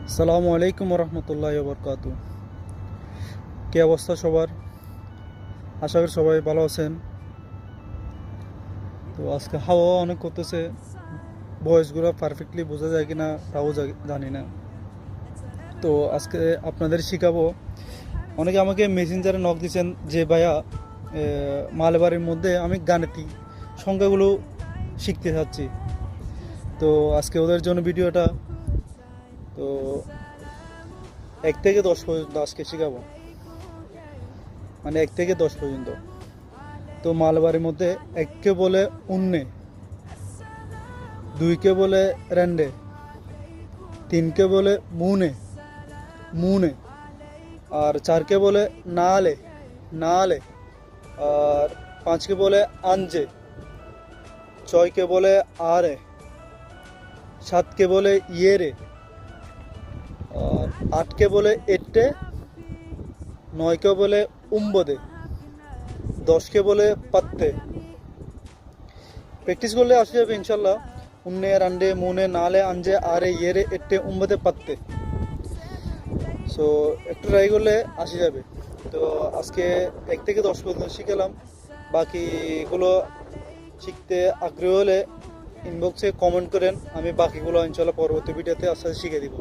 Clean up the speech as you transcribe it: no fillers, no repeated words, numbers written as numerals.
আসসালামু আলাইকুম রহমতুল্লাহি ওয়া বারাকাতুহু। কি অবস্থা সবার? আশা করি সবাই ভালো আছেন। তো আজকে হাওয়া অনেক করতেছে, ভয়েসগুলো পারফেক্টলি বোঝা যায় কিনা তাও জানি না। তো আজকে আপনাদের শিখাবো। অনেকে আমাকে মেসেঞ্জারে নক দিয়েছেন যে ভাইয়া মালবারের মধ্যে আমি গাণিতিক সংখ্যাগুলো শিখতে চাচ্ছি। তো আজকে ওদের জন্য ভিডিওটা। তো 1 থেকে 10 পর্যন্ত আজকে শিখাবো, মানে 1 থেকে 10 পর্যন্ত। তো মালবারের মধ্যে এককে বলে উন্নে, দুইকে বলে রেন্ডে, তিনকে বলে মুনে মুনে, আর চারকে বলে নালে নালে, আর পাঁচকে বলে আঞ্জে, ছয়কে বলে আরে, সাতকে বলে ইয়েরে, আর আটকে বলে এট্টে, নয়কে বলে উম্বদে, 10কে বলে পাত্তে। প্র্যাকটিস করলে আসে যাবে ইনশাল্লাহ। উন্নে, রান্ডে, মুনে, নালে, আঞ্জে, আরে, ইয়েরে, এট্টে, উম্বদে, পাত্তে। সো একটু ট্রাই করলে আসে যাবে। তো আজকে 1 থেকে 10 পর্যন্ত শিখেলাম। বাকিগুলো শিখতে আগ্রহ হলে ইনবক্সে কমেন্ট করেন, আমি বাকিগুলো ইনশাল্লাহ পরবর্তী ভিডিওতে আস্তে আস্তে শিখে দিব।